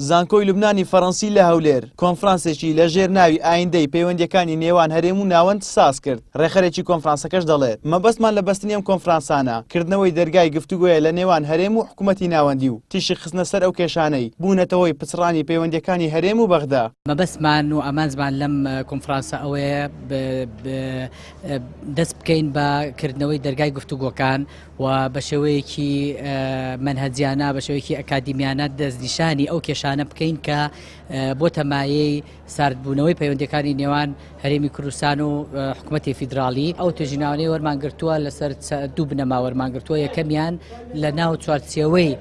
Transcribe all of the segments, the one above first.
زانکۆی لوبنانی فەڕەنسی لە هەولێر کۆنفرانسێکی لە ژێر ناوی ئایندەی پەیوەندیەکانی نێوان هەرێم و ناوەند ساز کرد. ڕێخەرێکی کۆنفرانسەکەش دەڵێت مەبەستمان لە بەستنی ئەم کۆنفرانسانە کردنەوەی دەرگای گفتوگۆیە لە نێوان هەرێم و حکوومەتی ناوەندی و تیشی خستنە سەر ئەو کێشانەی بوونەتەوەی پچڕانی پەیوەندیەکانی هەرێم و بەغدا. مەبەستمان و ئامانجمان لەم کۆنفرانسە ئەوەیە دەست بکەین بە کردنەوەی دەرگای گفتوگۆکان و بە شێوەیەکی منهەجیانە بە شێوەیەکی ئەکادیمیانە دەستنیشانی ئەو کێشانە بکەین کە بۆ تەمایەی ساردبوونەوەی پەیوەندیەکانی نێوان هەرێمی کوردستان و حکوومەتی فیدراڵی ئەو توێژیناوانەی وەرمانگرتووە لەسەر دوو بنەما وەرمانگرتووە یەکەمیان لە ناو چوارچێوەی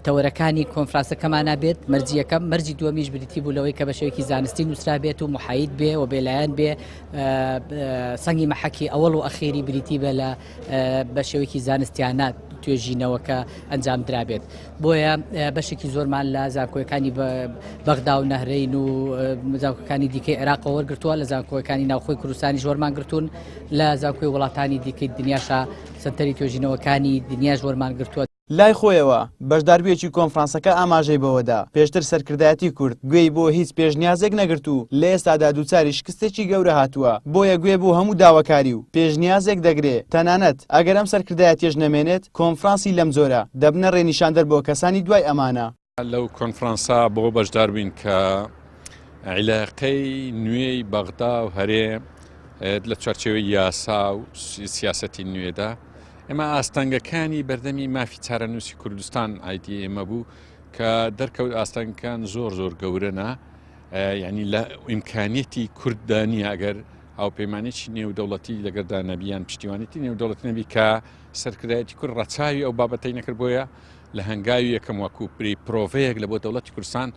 تەوەرەکانی کۆنفرانسەکەمانە بێت مەرجی یەکەم مەرجی دووەمیش بریتی بوو لەوەی کە بە شێوەیەکی زانستی نووسرا بێت و محایید بێ و بێلایەن بێ سەنگی مەحەکی ئەوەڵ و ئەخێری بریتی بێ لە بە شێوەیەکی زانستیانە توێژینەوەکە ئەنجام درابێت. بۆیە بەشێکی زۆرمان لە زانکۆیەکانی بەغدا و نەهرەین و زانکۆیەکانی دیکەی عێراقەوە وەرگرتووە، لە زانکۆیەکانی ناوخۆی کوردستانی وەرمان گرتوون، لە زانکۆی وڵاتانی دیکەی دنیاشە سەنتەری توێژینەوەکانی دنیاش وەرمان گرتووە. لای خۆیەوە بەشداربوویەکی کۆنفرانسەکە ئاماژەی بەوەدا پێشتر سەرکردایەتی کورد گوێی بۆ هیچ پێشنیازێک نەگرت و لە ئێستادا دووچاری شکستێکی گەورە هاتووە، بۆیە گوێ بۆ هەموو داواکاری و پێشنیازێک دەگرێت. تەنانەت ئەگەر ئەم سەرکردایەتیش نەمێنێت کۆنفرانسی لەم جۆرە دەبنە ڕێنیشاندەر بۆ کەسانی دوای ئەمانە. لەو کۆنفرانسا بۆ بەشدار بووین کە عیلاقەی نوێی بەغدا و هەرێم لە چوارچێوەی یاسا و سیاسەتی نوێدا ئێمە ئاستانگەکانی بەردەمی مافی چارەنووسی کوردستان ئایدی ئێمە بوو کە دەرکەوت ئاستانگەکان زۆر گەورەنە، یعنی لە ئیمکانیەتی کورددانی ئەگەر هاوپەیمانێکی نێودەوڵەتی لەگەردا نەبیان پشتیوانێتی نێودەوڵەتی نەبی کە سەرکردایەتی کورد ڕەچاوی ئەو بابەتەی نەکرد. بۆیە لە هەنگاوی یەکەم وەکو پرۆڤەیەک لە بۆ دەوڵەتی کوردستان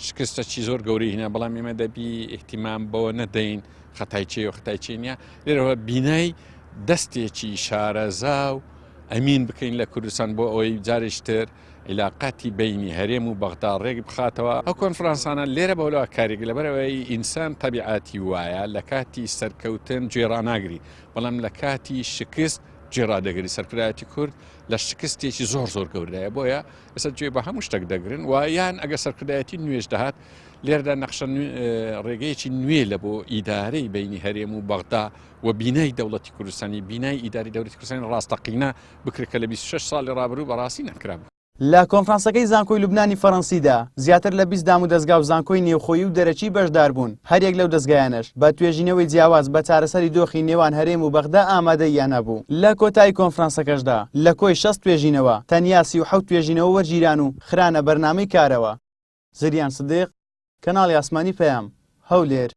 شکستەکی زۆر گەورەی هێنا، بەڵام ئێمە دەبی ئیحتیمام بەوە نەدەین خەتای چێ و خەتای چێ نییە. لێرەوە بینای دەستێکی شارەزا و ئەمین بکەین لە کوردستان بۆ ئەوەی جارێشتر عیلاقاتی بینی هەرێم و بەغدا ڕێک بخاتەوە. ئەو کۆنفرانسانە لێرە بەوەوە کارێک لەبەرەوەی ئینسان تەبیعاتی وایە لە کاتی سەرکەوتن گوێڕاناگری، بەڵام لە کاتی شکست گوێڕادەگری. سەرکردایەتی کورد لە شکستێکی زۆر گەورەیە، بۆیە ئێستا گوێ بە هەموو شتێک دەگرن و یان ئەگە سەرکردایەتی نوێژ دەهات لێرەدا نەخشە ڕێگەیەکی نوێ لە بۆ ئیدارەی بینی هەرێم و بەغدا و بینای دەوڵەتی کوردستانی بینای ئیداری دەوڵەتی کوردستانی ڕاستەقینە بکرێت کە لە 26 ساڵی ڕابردوو بەڕاستی نەکرابوو. لە کۆنفرانسەکەی زانکۆی لوبنانی فەڕەنسیدا زیاتر لە 20 دام و دەستگا و زانکۆی نێوخۆیی و دەرەکی بەشدار بوون. هەرێک لەو دەستگایانش بە توێژینەوەی جیاواز بە چارەسەری دۆخی نێوان هەرێم و بەغدا ئامادەیان هەبوو. لە کۆتایی کۆنفرانسەکەشدا لە کۆی 60 توێژینەوە تەنیا 37 توێژینەوە وەرگیران و خرانە بەرنامەی کارەوە. زریان سدیق، کەناڵی ئاسمانی پەیام، هەولێر.